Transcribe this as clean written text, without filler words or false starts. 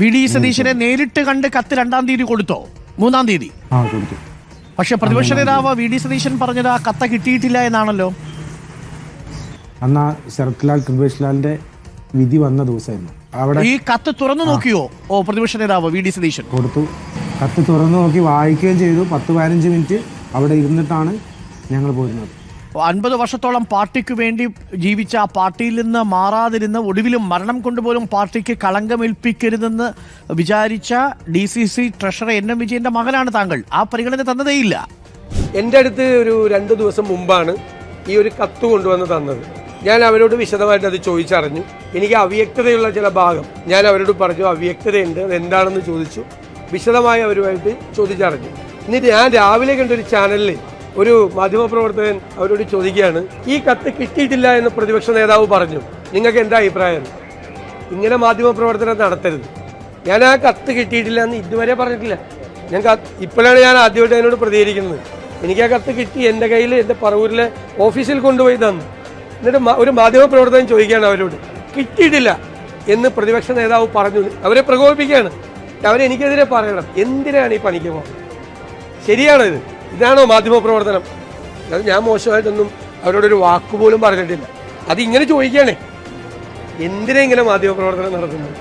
V D സതീശനെ നേരിട്ട് കണ്ട് കത്ത് 2-ാം തീയതി കൊടുത്തോ? 3-ാം തീയതി കൊടുത്തു. പക്ഷെ പ്രതിപക്ഷ നേതാവ് വി ഡി സതീശൻ പറഞ്ഞത് ആ കത്ത് കിട്ടിയിട്ടില്ല എന്നാണല്ലോ. അന്ന് ശരത് ലാൽ കൃപേഷ് ലാലിന്റെ വിധി വന്ന ദിവസമായിരുന്നു. അവിടെ ഈ കത്ത് തുറന്നു നോക്കിയോ പ്രതിപക്ഷ നേതാവ് വി ഡി സതീശൻ? കൊടുത്തു. കത്ത് തുറന്നു നോക്കി വായിക്കുകയും ചെയ്തു. 10-15 മിനിറ്റ് അവിടെ ഇരുന്നിട്ടാണ് ഞങ്ങൾ പോയിരുന്നത്. 50 വർഷത്തോളം പാർട്ടിക്ക് വേണ്ടി ജീവിച്ച ആ പാർട്ടിയിൽ നിന്ന് മാറാതിരുന്ന ഒടുവിലും മരണം കൊണ്ടുപോലും പാർട്ടിക്ക് കളങ്കമേൽപ്പിക്കരുതെന്ന് വിചാരിച്ച DCC ട്രഷറർ NM വിജയന്റെ മകനാണ് താങ്കൾ. ആ പരിഗണന തന്നതേയില്ല. എൻ്റെ അടുത്ത് ഒരു 2 ദിവസം മുമ്പാണ് ഈ ഒരു കത്ത് കൊണ്ടുവന്ന് തന്നത്. ഞാൻ അവരോട് വിശദമായിട്ട് അത് ചോദിച്ചറിഞ്ഞു. എനിക്ക് അവ്യക്തതയുള്ള ചില ഭാഗം ഞാൻ അവരോട് പറഞ്ഞു, അവ്യക്തതയുണ്ട്, അതെന്താണെന്ന് ചോദിച്ചു. വിശദമായി അവരുമായിട്ട് ചോദിച്ചറിഞ്ഞു. എന്നിട്ട് ഞാൻ രാവിലെ കണ്ടൊരു ചാനലിൽ ഒരു മാധ്യമപ്രവർത്തകൻ അവരോട് ചോദിക്കുകയാണ്, ഈ കത്ത് കിട്ടിയിട്ടില്ല എന്ന് പ്രതിപക്ഷ നേതാവ് പറഞ്ഞു, നിങ്ങൾക്ക് എന്താ അഭിപ്രായം? ഇങ്ങനെ മാധ്യമപ്രവർത്തനം നടത്തരുത്. ഞാൻ ആ കത്ത് കിട്ടിയിട്ടില്ല എന്ന് ഇതുവരെ പറഞ്ഞിട്ടില്ല. ഇപ്പോഴാണ് ഞാൻ ആദ്യമായിട്ട് അതിനോട് പ്രതികരിക്കുന്നത്. എനിക്ക് ആ കത്ത് കിട്ടി, എൻ്റെ കയ്യിൽ എൻ്റെ പറവൂരിലെ ഓഫീസിൽ കൊണ്ടുപോയി തന്നു. എന്നിട്ട് ഒരു മാധ്യമപ്രവർത്തകൻ ചോദിക്കുകയാണ് അവരോട്, കിട്ടിയിട്ടില്ല എന്ന് പ്രതിപക്ഷ നേതാവ് പറഞ്ഞു. അവരെ പ്രകോപിപ്പിക്കുകയാണ്. അവരെനിക്കെതിരെ പറയണം. എന്തിനാണ് ഈ പണിക്ക് പോകുന്നത്? ശരിയാണോ ഇത്? ഇതാണോ മാധ്യമപ്രവർത്തനം? അത് ഞാൻ മോശമായിട്ടൊന്നും അവരോടൊരു വാക്കുപോലും പറഞ്ഞിട്ടില്ല. അതിങ്ങനെ ചോദിക്കുകയാണേ, എന്തിനാ ഇങ്ങനെ മാധ്യമപ്രവർത്തനം നടത്തുന്നത്?